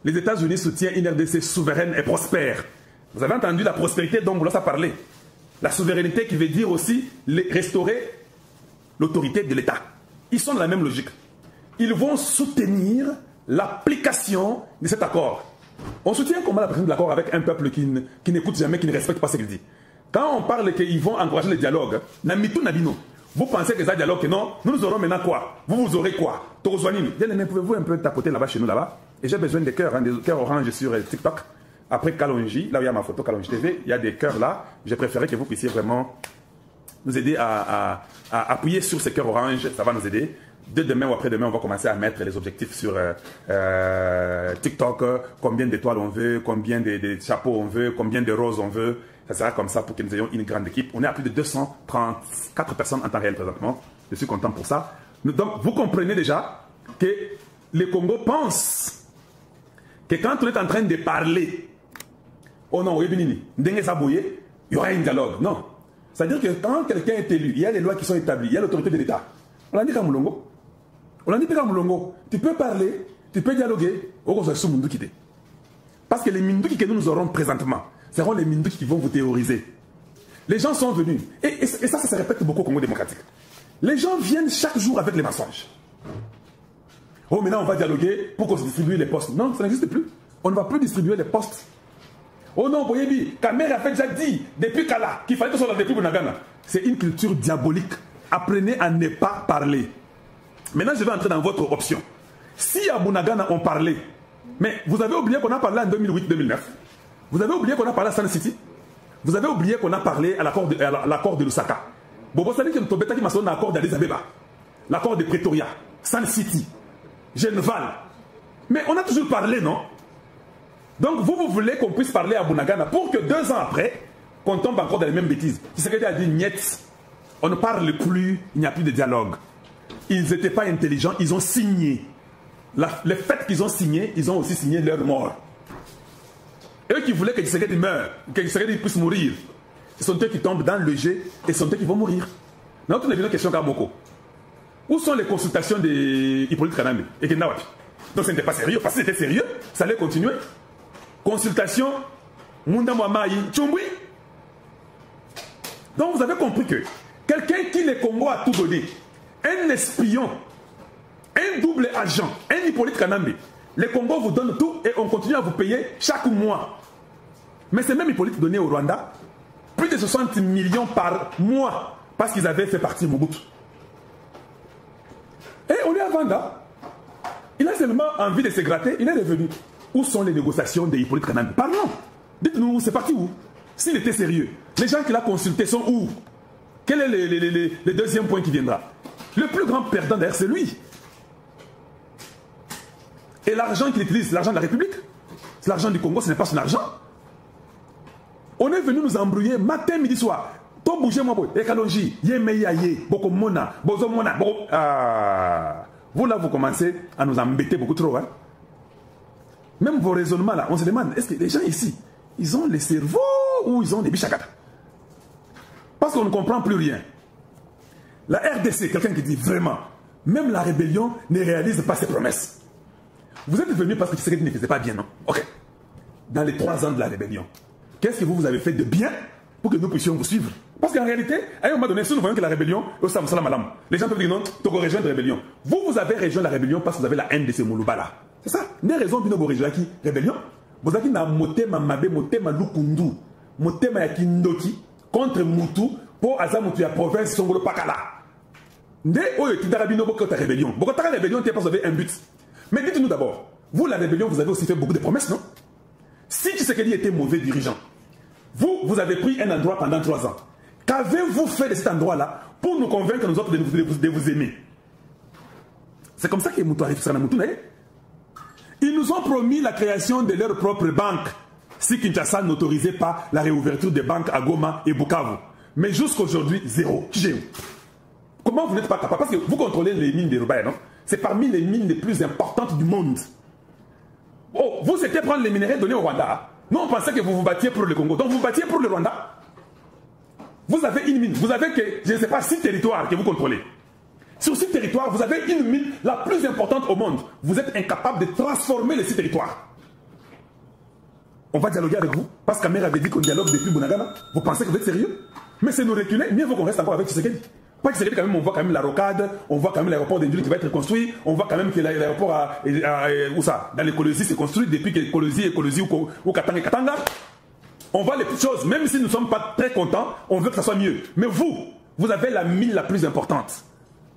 les États-Unis soutiennent une RDC souveraine et prospère. Vous avez entendu la prospérité dont Boulos a parlé. La souveraineté qui veut dire aussi restaurer l'autorité de l'État. Ils sont dans la même logique. Ils vont soutenir l'application de cet accord. On soutient comment la personne de l'accord avec un peuple qui n'écoute jamais, qui ne respecte pas ce qu'il dit. Quand on parle qu'ils vont encourager le dialogue, vous pensez que ça dialogue, que non, nous aurons maintenant quoi? Vous aurez quoi? Pouvez-vous un peu tapoter là-bas chez nous là-bas? Et j'ai besoin des cœurs, hein, des cœurs orange sur TikTok. Après Kalonji, là où il y a ma photo Kalonji TV, il y a des cœurs là. J'ai préféré que vous puissiez vraiment nous aider à appuyer sur ces cœurs orange, ça va nous aider. Dès demain ou après-demain, on va commencer à mettre les objectifs sur TikTok, combien d'étoiles on veut, combien de chapeaux on veut, combien de roses on veut. Ça sera comme ça pour que nous ayons une grande équipe. On est à plus de 234 personnes en temps réel présentement. Je suis content pour ça. Donc, vous comprenez déjà que le Congo pense que quand on est en train de parler, oh non, il y aura un dialogue. Non. C'est-à-dire que quand quelqu'un est élu, il y a les lois qui sont établies, il y a l'autorité de l'État. On l'a dit à Moulongo. On l'a dit à Moulongo. Tu peux parler, tu peux dialoguer. Parce que les Mindouki que nous aurons présentement seront les Mindouki qui vont vous théoriser. Les gens sont venus. Et ça se répète beaucoup au Congo démocratique. Les gens viennent chaque jour avec les mensonges. Oh, maintenant on va dialoguer pour qu'on se distribue les postes. Non, ça n'existe plus. On ne va plus distribuer les postes. Oh non, Boyebi, Kamer a fait déjà dit, depuis Kala, qu'il fallait que ce soit depuis Bunagana. C'est une culture diabolique. Apprenez à ne pas parler. Maintenant, je vais entrer dans votre option. Si à Bunagana on parlait, mais vous avez oublié qu'on a parlé en 2008-2009. Vous avez oublié qu'on a parlé à Sun City. Vous avez oublié qu'on a parlé à l'accord de Lusaka. Bobo Sali qui nous qui m'a sonné l'accord d'Addis Abeba, l'accord de Pretoria, Sun City, Genval. Mais on a toujours parlé, non? Donc vous voulez qu'on puisse parler à Bunagana pour que 2 ans après, qu'on tombe encore dans les mêmes bêtises. Tshisekedi a dit niet, on ne parle plus, il n'y a plus de dialogue. Ils n'étaient pas intelligents, ils ont signé. Le fait qu'ils ont signé, ils ont aussi signé leur mort. Eux qui voulaient que Tshisekedi meure, que Tshisekedi puisse mourir, ce sont eux qui tombent dans le jeu et ce sont eux qui vont mourir. Maintenant, on a une question Kamoko. Où sont les consultations d'Hippolyte Kanambe et Kendawati? Donc ce n'était pas sérieux, parce que c'était sérieux, ça allait continuer. Consultation, Munda Mwamayi, Tchombui. Donc vous avez compris que quelqu'un qui le Congo a tout donné, un espion, un double agent, un Hippolyte Kanambe, le Congo vous donne tout et on continue à vous payer chaque mois. Mais c'est même Hippolyte donné au Rwanda plus de 60 millions par mois parce qu'ils avaient fait partie de Mobutu. Et on lui a vendu. Il a seulement envie de se gratter, il est revenu. Où sont les négociations de Hippolyte Kanambe? Parlons. Dites-nous, c'est parti où? S'il était sérieux, les gens qu'il a consultés sont où? Quel est le deuxième point qui viendra? Le plus grand perdant d'ailleurs, c'est lui. Et l'argent qu'il utilise, c'est l'argent de la République. C'est l'argent du Congo, ce n'est pas son argent. On est venu nous embrouiller matin, midi, soir. Tout bouger moi, et Kalonji, Yemeyaye, Boko Mona, Bozo Mona, Boko. Ah. Vous là, vous commencez à nous embêter beaucoup trop. Hein? Même vos raisonnements là, on se demande, est-ce que les gens ici, ils ont les cerveaux ou ils ont des bichakata? Parce qu'on ne comprend plus rien. La RDC, quelqu'un qui dit vraiment, même la rébellion ne réalise pas ses promesses. Vous êtes venu parce que Tshisekedi ne faisait pas bien, non? Ok. Dans les 3 ans de la rébellion, qu'est-ce que vous avez fait de bien pour que nous puissions vous suivre? Parce qu'en réalité, à un moment donné, si nous voyons que la rébellion, les gens peuvent dire non, tu as rejoint la rébellion. Vous avez rejoint la rébellion parce que vous avez la haine de ces Mouloubala. C'est ça. Des raisons que vous avez rejoint qui rébellion. Vous avez un motema mabe, motema lukundu, motema yakindoki contre Moutou pour Azamutu ya province Songolo Pakala. Nde oyo tidarabino bokota rébellion. Bokota rébellion, tu as avez un but. Mais dites-nous d'abord, vous la rébellion, vous avez aussi fait beaucoup de promesses, non? Si Tshisekedi était mauvais dirigeant, vous avez pris un endroit pendant 3 ans. Qu'avez-vous fait de cet endroit-là pour nous convaincre nous autres de vous aimer? C'est comme ça que Moutou arrive sur la Moutou. Ils nous ont promis la création de leur propre banque si Kinshasa n'autorisait pas la réouverture des banques à Goma et Bukavu. Mais jusqu'aujourd'hui, zéro. Comment vous n'êtes pas capable? Parce que vous contrôlez les mines de Roubaix, non? C'est parmi les mines les plus importantes du monde. Oh, vous c'était prendre les minerais donnés au Rwanda. Nous, on pensait que vous vous battiez pour le Congo. Donc, vous vous battiez pour le Rwanda. Vous avez une mine. Vous avez que, je ne sais pas, 6 territoires que vous contrôlez. Sur 6 territoires, vous avez une mine la plus importante au monde. Vous êtes incapable de transformer les 6 territoires. On va dialoguer avec vous. Parce qu'Amer avait dit qu'on dialogue depuis Bunagana. Vous pensez que vous êtes sérieux? Mais c'est nous reculer. Mieux vaut qu'on reste encore avec Tshisekedi. Pas Tshisekedi, quand même, on voit quand même la rocade, on voit quand même l'aéroport d'Induli qui va être construit, on voit quand même que l'aéroport où ça, dans l'écologie, c'est construit depuis que l'écologie ou Katanga. On voit les petites choses, même si nous ne sommes pas très contents, on veut que ça soit mieux. Mais vous avez la mine la plus importante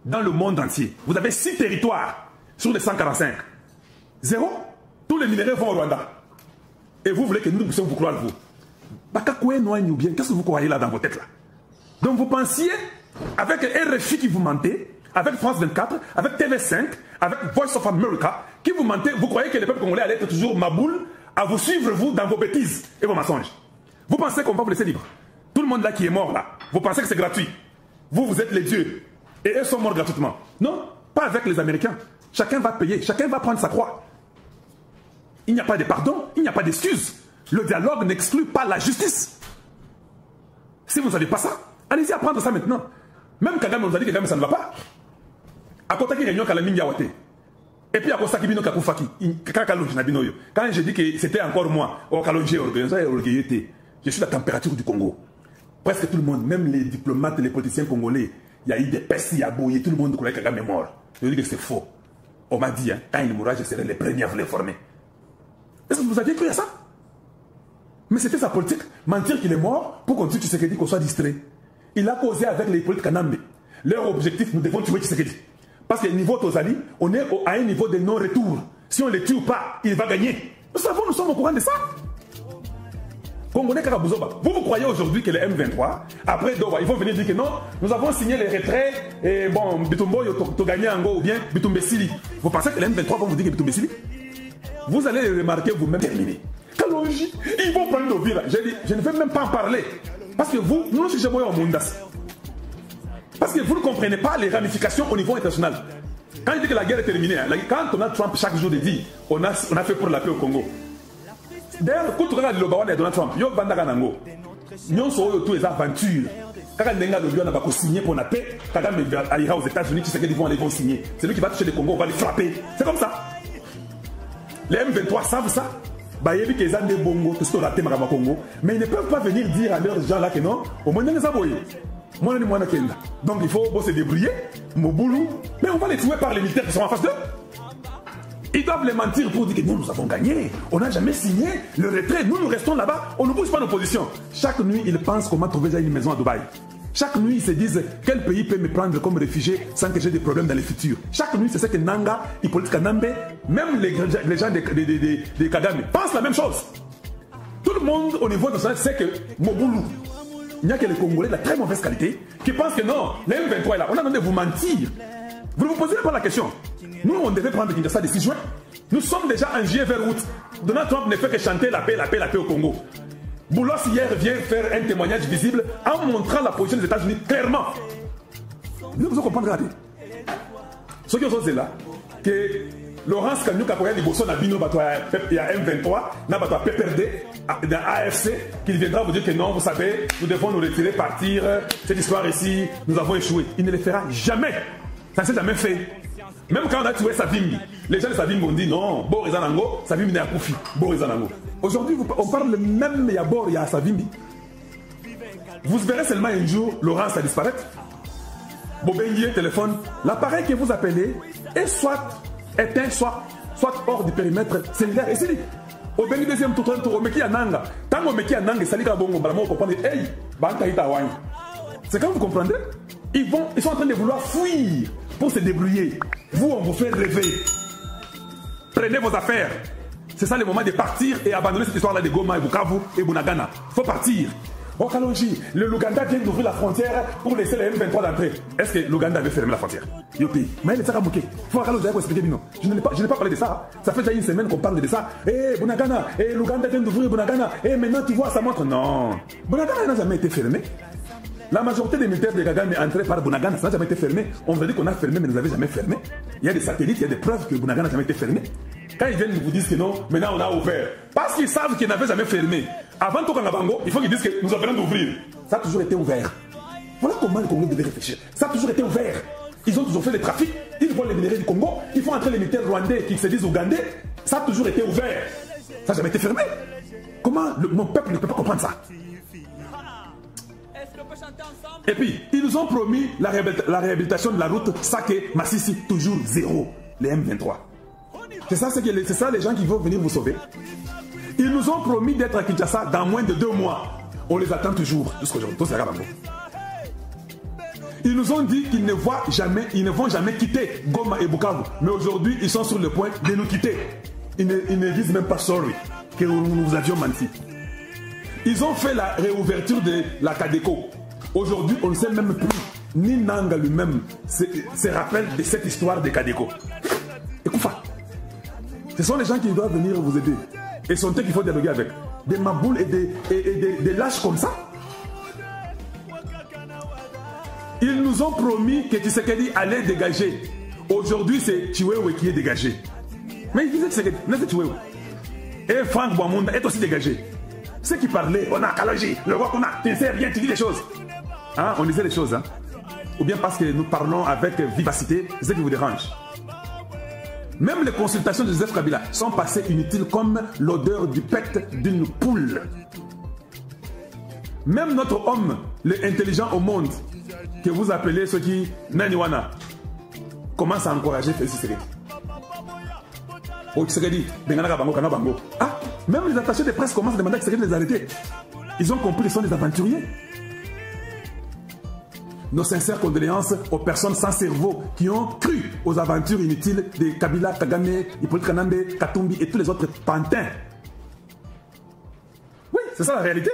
dans le monde entier. Vous avez 6 territoires sur les 145. 0, tous les minéraux vont au Rwanda. Et vous voulez que nous puissions vous croire, vous. Ou bien, qu'est-ce que vous croyez là dans vos têtes là? Donc vous pensiez, avec RFI qui vous mentait, avec France 24, avec TV5, avec Voice of America, qui vous mentait, vous croyez que le peuple congolais allait être toujours maboule à vous suivre, vous, dans vos bêtises et vos mensonges. Vous pensez qu'on va vous laisser libre? Tout le monde là qui est mort là, vous pensez que c'est gratuit? Vous êtes les dieux. Et eux sont morts gratuitement. Non, pas avec les Américains. Chacun va payer, chacun va prendre sa croix. Il n'y a pas de pardon, il n'y a pas d'excuse. Le dialogue n'exclut pas la justice. Si vous ne savez pas ça, allez-y apprendre ça maintenant. Même Kagame nous a dit que Kagame ça ne va pas. À côté de réunion Kalamine Yawate. Et puis à côté de Kibino Kakufaki. Quand j'ai dit que c'était encore moi, je suis la température du Congo. Presque tout le monde, même les diplomates, les politiciens congolais, il y a eu des pestes, il y a bouillé, tout le monde croyait que Kagame est mort. Je dis que c'est faux. On m'a dit, hein, quand il mourra, je serai les premiers à vous les former. Est-ce que vous aviez cru à ça? Mais c'était sa politique, mentir qu'il est mort pour qu'on dise Tshisekedi qu'on soit distrait. Il a causé avec les politiques Kanambe. Leur objectif, nous devons tuer Tshisekedi. Parce que niveau Tozali, on est à un niveau de non-retour. Si on ne le tue pas, il va gagner. Nous savons, nous sommes au courant de ça. Congolais Karabouzoba, vous croyez aujourd'hui que les M23, après Doha, ils vont venir dire que non, nous avons signé les retraits, et bon, Bitumbo, tu gagné en go, ou bien Bitumbesili. Vous pensez que les M23 vont vous dire que Bitumbesili? Vous allez les remarquer vous-même terminer. Kalonji, ils vont prendre nos vies là. J'ai dit, je ne vais même pas en parler. Parce que vous, nous sommes jamais au Mundas. Parce que vous ne comprenez pas les ramifications au niveau international. Quand il dit que la guerre est terminée, hein, quand Donald Trump chaque jour dit on a fait pour la paix au Congo. D'ailleurs, quand on regarde le Bawan de Donald Trump, il y a Bandaganango. Nous sommes tous les aventures. Quand on a signé pour la paix, quand on ira aux États-Unis, tu sais qu'ils vont signer. C'est lui qui va toucher le Congo, on va les frapper. C'est comme ça. Les M23 savent ça. Mais ils ne peuvent pas venir dire à leurs gens là que non, au moins ils les aboyent. Donc il faut se débrouiller, mais on va les tuer par les militaires qui sont en face d'eux. Ils doivent les mentir pour dire que nous avons gagné, on n'a jamais signé le retrait, nous restons là-bas, on ne bouge pas nos positions. Chaque nuit, ils pensent comment trouver déjà une maison à Dubaï. Chaque nuit, ils se disent quel pays peut me prendre comme réfugié sans que j'ai des problèmes dans le futur. Chaque nuit, c'est ce que Nanga, Hippolyte Kanambe, même les gens de Kagame pensent la même chose. Tout le monde au niveau national sait que Moboulou, il n'y a que les Congolais de la très mauvaise qualité qui pensent que non, les M23 est là. On a demandé de vous mentir. Vous ne vous posez pas la question. Nous, on devait prendre Kinshasa le 6 juin. Nous sommes déjà en juillet vers août. Donald Trump ne fait que chanter la paix, la paix, la paix au Congo. Boulos hier vient faire un témoignage visible en montrant la position des États-Unis clairement. Vous devez comprendre, regardez. Ce qui est là, que Laurence Kanyuka Koya Liboso Nabino, il y a M23, n'a pas PPRD, dans AFC, qu'il viendra vous dire que non, vous savez, nous devons nous retirer, partir, cette histoire ici, nous avons échoué. Il ne le fera jamais. Ça ne s'est jamais fait. Même quand on a tué Savimbi, les gens de Savimbi ont dit non, Borizanango, Savimbi n'est à Koufi, Borizanango. Aujourd'hui, on parle même, il y a Bor, il y a Savimbi. Vous verrez seulement un jour Laurence a disparaître. Bobengier téléphone, l'appareil que vous appelez est soit éteint, soit hors du périmètre cellulaire. Et c'est dit, au Bengi deuxième tour, au Meki Ananga, tant au Meki Ananga, ça dit qu'à Bongo, Balamo, on comprend, hey, Bantaïta Wang. C'est quand vous comprenez, ils sont en train de vouloir fuir pour se débrouiller. Vous, on vous fait rêver. Prenez vos affaires. C'est ça le moment de partir et abandonner cette histoire-là de Goma et Bukavu et Bunagana. Il faut partir. Oh Kalonji, le Luganda vient d'ouvrir la frontière pour laisser les M23 d'entrer. Est-ce que l'Ouganda avait fermé la frontière? Yopi, mais il est Saramouké. Il faut Kalonji expliquer non. Je n'ai pas parlé de ça. Ça fait déjà une semaine qu'on parle de ça. Eh, Bunagana, l'Ouganda vient d'ouvrir Bunagana. Maintenant tu vois, ça montre. Non. Bunagana n'a jamais été fermé. La majorité des militaires de Kagame entrés par Bunagana, ça n'a jamais été fermé. On veut dire qu'on a fermé, mais nous n'avons jamais fermé. Il y a des satellites, il y a des preuves que Bunagana n'a jamais été fermé. Quand ils viennent vous dire que non, maintenant on a ouvert. Parce qu'ils savent qu'ils n'avaient jamais fermé. Avant Tokangabango, il faut qu'ils disent que nous venons d'ouvrir. Ça a toujours été ouvert. Voilà comment les Congolais devaient réfléchir. Ça a toujours été ouvert. Ils ont toujours fait les trafics. Ils volent les minéraux du Congo. Ils font entrer les militaires rwandais qui se disent ougandais. Ça a toujours été ouvert. Ça n'a jamais été fermé. Comment mon peuple ne peut pas comprendre ça. Et puis, ils nous ont promis la réhabilitation de la route Sake-Massissi, toujours zéro, les M23. C'est ça les gens qui vont venir vous sauver. Ils nous ont promis d'être à Kinshasa dans moins de 2 mois. On les attend toujours jusqu'à aujourd'hui. Ils nous ont dit qu'ils ne vont jamais quitter Goma et Bukavu. Mais aujourd'hui, ils sont sur le point de nous quitter. Ils ne disent même pas sorry que nous vous avions menti. Ils ont fait la réouverture de la Cadeco. Aujourd'hui, on ne sait même plus, ni Nanga lui-même se rappelle de cette histoire de Cadeco. Écoute, ce sont les gens qui doivent venir vous aider. Et sont eux qu'il faut dialoguer avec. Des maboules et des lâches comme ça. Ils nous ont promis que Tshisekedi allait dégager. Aujourd'hui, c'est Chiwewe qui est dégagé. Mais il disait Tshisekedi, n'est-ce pas Chiwewe? Et Franck Boamunda est aussi dégagé. Ceux qui parlaient, on a Kaloji, le roi qu'on a, tu ne sais rien, tu dis les choses. Hein, on disait les choses, hein. Ou bien parce que nous parlons avec vivacité, c'est ce qui vous dérange. Même les consultations de Joseph Kabila sont passées inutiles comme l'odeur du pet d'une poule. Même notre homme, le intelligent au monde, que vous appelez ceux qui Naniwana, commence à encourager Félix Tshisekedi. Oh Tshisekedi, Bango. Ah, même les attachés de presse commencent à demander à Tshisekedi de les arrêter. Ils ont compris qu'ils sont des aventuriers. Nos sincères condoléances aux personnes sans cerveau qui ont cru aux aventures inutiles de Kabila, Kagame, Hippolyte Kanambe, Katumbi et tous les autres pantins. Oui, c'est ça la réalité.